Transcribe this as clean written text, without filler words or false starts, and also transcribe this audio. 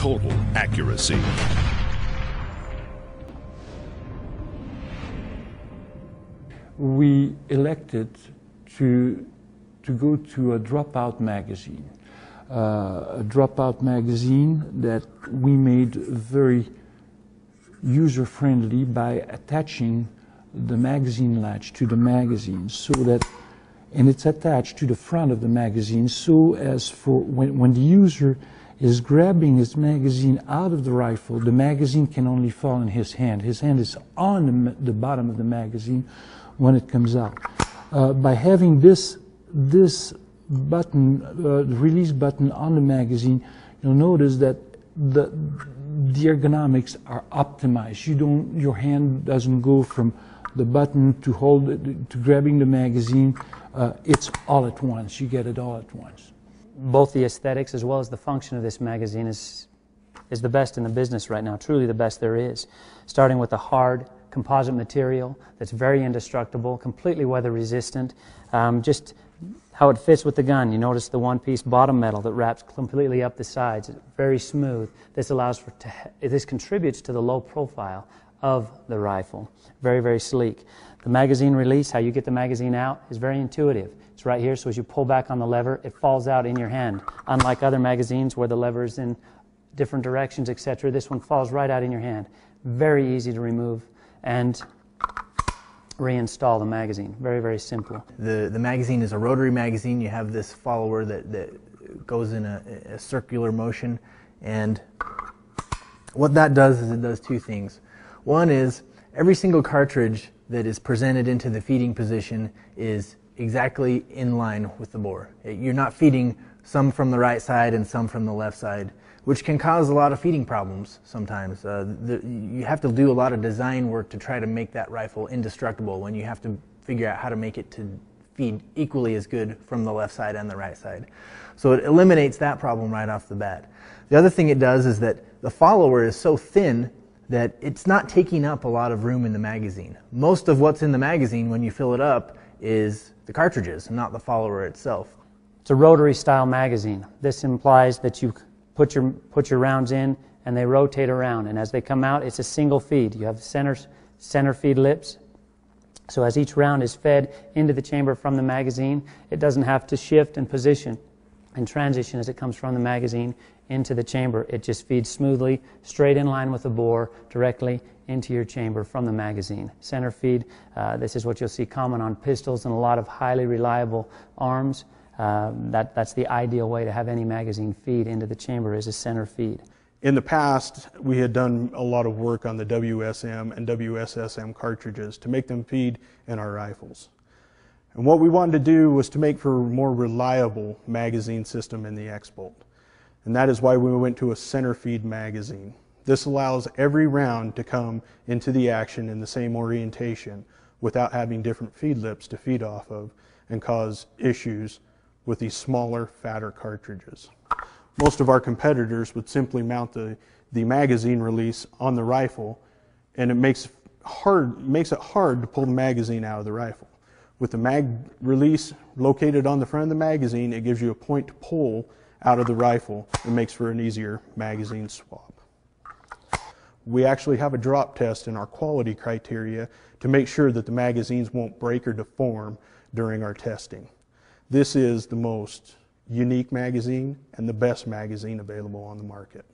total accuracy. We elected to go to a dropout magazine. A dropout magazine that we made very user-friendly by attaching the magazine latch to the magazine, so that, and it's attached to the front of the magazine, so as for when the user is grabbing his magazine out of the rifle, the magazine can only fall in his hand. His hand is on the bottom of the magazine when it comes out. By having this button, the release button on the magazine, you'll notice that the ergonomics are optimized. Your hand doesn't go from the button to hold it, to grabbing the magazine. It's all at once. You get it all at once. Both the aesthetics as well as the function of this magazine is the best in the business right now, truly the best there is. Starting with the hard composite material that's very indestructible, completely weather resistant. Just how it fits with the gun. You notice the one-piece bottom metal that wraps completely up the sides. It's very smooth. This contributes to the low profile of the rifle. Very, very sleek. The magazine release, how you get the magazine out, is very intuitive. It's right here, so as you pull back on the lever, it falls out in your hand. Unlike other magazines where the lever is in different directions, etc., this one falls right out in your hand. Very easy to remove and reinstall the magazine. Very, very simple. The magazine is a rotary magazine. You have this follower that goes in a circular motion, and what that does is it does two things. One is every single cartridge that is presented into the feeding position is exactly in line with the bore. You're not feeding some from the right side and some from the left side, which can cause a lot of feeding problems sometimes. You have to do a lot of design work to try to make that rifle indestructible when you have to figure out how to make it to feed equally as good from the left side and the right side. So it eliminates that problem right off the bat. The other thing it does is that the follower is so thin that it's not taking up a lot of room in the magazine. Most of what's in the magazine when you fill it up is the cartridges, not the follower itself. It's a rotary style magazine. This implies that you put your rounds in and they rotate around, and as they come out, it's a single feed. You have center feed lips, so as each round is fed into the chamber from the magazine, it doesn't have to shift and position and transition as it comes from the magazine into the chamber. It just feeds smoothly, straight in line with the bore, directly into your chamber from the magazine. Center feed, this is what you'll see common on pistols and a lot of highly reliable arms. That's the ideal way to have any magazine feed into the chamber, is a center feed. In the past, we had done a lot of work on the WSM and WSSM cartridges to make them feed in our rifles. And what we wanted to do was to make for a more reliable magazine system in the X-Bolt. And that is why we went to a center feed magazine. This allows every round to come into the action in the same orientation without having different feed lips to feed off of and cause issues with these smaller, fatter cartridges. Most of our competitors would simply mount the magazine release on the rifle, and it makes it hard to pull the magazine out of the rifle. With the mag release located on the front of the magazine, it gives you a point to pull out of the rifle and makes for an easier magazine swap. We actually have a drop test in our quality criteria to make sure that the magazines won't break or deform during our testing. This is the most unique magazine and the best magazine available on the market.